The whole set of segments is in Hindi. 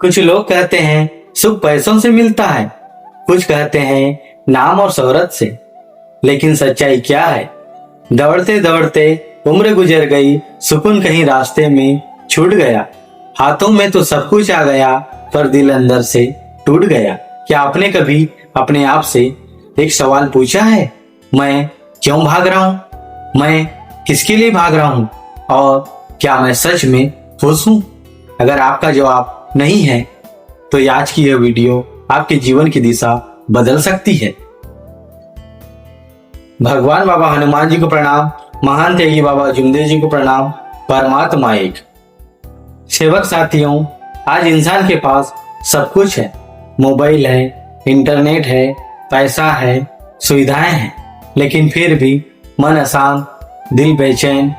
कुछ लोग कहते हैं सुख पैसों से मिलता है, कुछ कहते हैं नाम और शोहरत से, लेकिन सच्चाई क्या है? दौड़ते दौड़ते उम्र गुजर गई, सुकून कहीं रास्ते में छूट गया। हाथों में तो सब कुछ आ गया, पर दिल अंदर से टूट गया। क्या आपने कभी अपने आप से एक सवाल पूछा है, मैं क्यों भाग रहा हूँ? मैं किसके लिए भाग रहा हूँ? और क्या मैं सच में खुश हूँ? अगर आपका जवाब नहीं है तो आज की यह वीडियो आपके जीवन की दिशा बदल सकती है। भगवान बाबा हनुमान जी को प्रणाम, महान त्यागी बाबा जुमदेव जी को प्रणाम। परमात्मा एक। सेवक साथियों, आज इंसान के पास सब कुछ है। मोबाइल है, इंटरनेट है, पैसा है, सुविधाएं हैं, लेकिन फिर भी मन अशांत, दिल बेचैन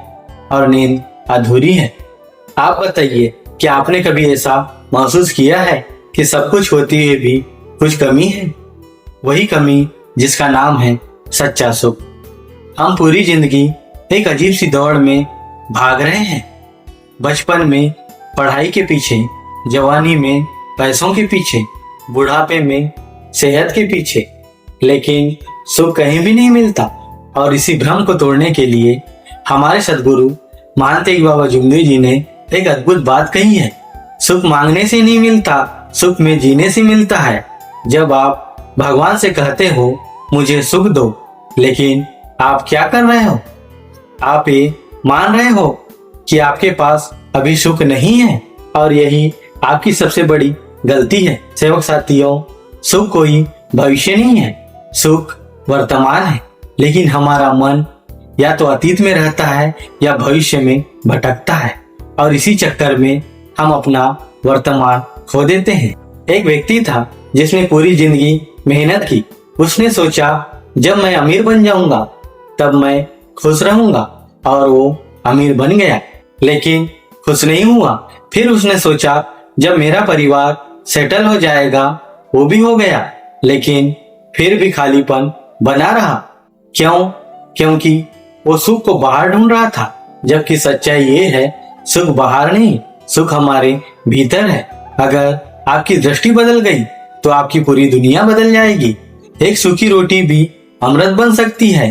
और नींद अधूरी है। आप बताइए, क्या आपने कभी ऐसा महसूस किया है कि सब कुछ होते हुए भी कुछ कमी है? वही कमी जिसका नाम है सच्चा सुख। हम पूरी जिंदगी एक अजीब सी दौड़ में भाग रहे हैं। बचपन में पढ़ाई के पीछे, जवानी में पैसों के पीछे, बुढ़ापे में सेहत के पीछे, लेकिन सुख कहीं भी नहीं मिलता। और इसी भ्रम को तोड़ने के लिए हमारे सदगुरु महान त्यागी बाबा जुमदेव जी ने एक अद्भुत बात कही है। सुख मांगने से नहीं मिलता, सुख में जीने से मिलता है। जब आप भगवान से कहते हो मुझे सुख दो, लेकिन आप क्या कर रहे हो? आप ये मान रहे हो कि आपके पास अभी सुख नहीं है, और यही आपकी सबसे बड़ी गलती है। सेवक साथियों, सुख कोई भविष्य नहीं है, सुख वर्तमान है। लेकिन हमारा मन या तो अतीत में रहता है या भविष्य में भटकता है, और इसी चक्कर में हम अपना वर्तमान खो देते हैं। एक व्यक्ति था जिसने पूरी जिंदगी मेहनत की। उसने सोचा जब मैं अमीर बन जाऊंगा तब मैं खुश रहूंगा, और वो अमीर बन गया, लेकिन खुश नहीं हुआ। फिर उसने सोचा जब मेरा परिवार सेटल हो जाएगा, वो भी हो गया, लेकिन फिर भी खालीपन बना रहा। क्यों? क्योंकि वो सुख को बाहर ढूंढ रहा था, जबकि सच्चाई ये है सुख बाहर नहीं, सुख हमारे भीतर है। अगर आपकी दृष्टि बदल गई तो आपकी पूरी दुनिया बदल जाएगी। एक सूखी रोटी भी अमृत बन सकती है।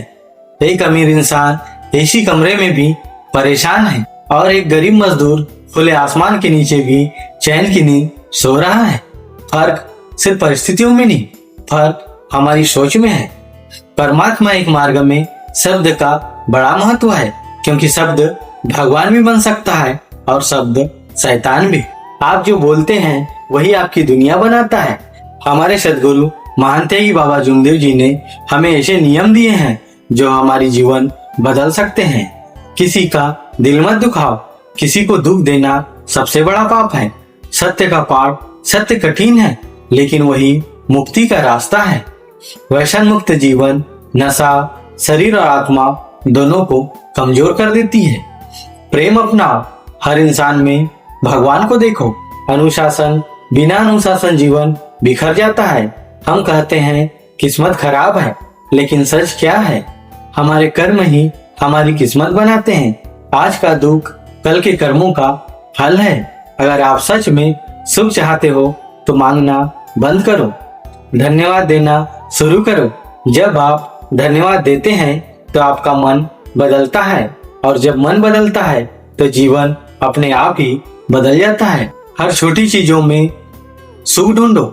एक अमीर इंसान एसी कमरे में भी परेशान है, और एक गरीब मजदूर खुले आसमान के नीचे भी चैन की नींद सो रहा है। फर्क सिर्फ परिस्थितियों में नहीं, फर्क हमारी सोच में है। परमात्मा एक मार्ग में शब्द का बड़ा महत्व है, क्योंकि शब्द भगवान भी बन सकता है और शब्द शैतान भी। आप जो बोलते हैं वही आपकी दुनिया बनाता है। हमारे सदगुरु महान त्यागी बाबा जुमदेव जी ने हमें ऐसे नियम दिए हैं जो हमारी जीवन बदल सकते हैं। किसी का दिल मत दुखाओ, किसी को दुख देना सबसे बड़ा पाप है। सत्य का पाठ, सत्य कठिन है, लेकिन वही मुक्ति का रास्ता है। व्यसन मुक्त जीवन नशा शरीर और आत्मा दोनों को कमजोर कर देती है। प्रेम अपनाओ, हर इंसान में भगवान को देखो। अनुशासन, बिना अनुशासन जीवन बिखर जाता है। हम कहते हैं किस्मत खराब है, लेकिन सच क्या है? हमारे कर्म ही हमारी किस्मत बनाते हैं। आज का दुख कल के कर्मों का फल है। अगर आप सच में सुख चाहते हो तो मांगना बंद करो, धन्यवाद देना शुरू करो। जब आप धन्यवाद देते हैं तो आपका मन बदलता है, और जब मन बदलता है तो जीवन अपने आप ही बदल जाता है। हर छोटी चीजों में सुख ढूंढो।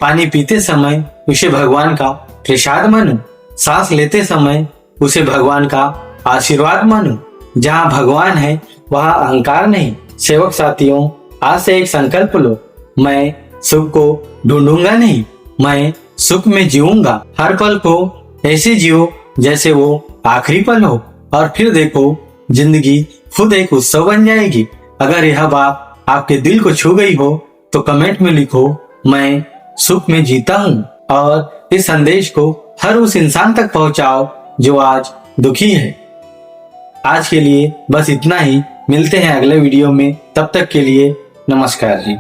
पानी पीते समय उसे भगवान का प्रसाद मानो। सांस लेते समय उसे भगवान का आशीर्वाद मानो। जहाँ भगवान है वहाँ अहंकार नहीं। सेवक साथियों, आज से एक संकल्प लो, मैं सुख को ढूंढूंगा नहीं, मैं सुख में जीऊंगा। हर पल को ऐसे जियो जैसे वो आखिरी पल हो, और फिर देखो जिंदगी खुद एक उत्सव बन जाएगी। अगर यह बात आपके दिल को छू गई हो तो कमेंट में लिखो, मैं सुख में जीता हूँ। और इस संदेश को हर उस इंसान तक पहुँचाओ जो आज दुखी है। आज के लिए बस इतना ही। मिलते हैं अगले वीडियो में, तब तक के लिए नमस्कार जी।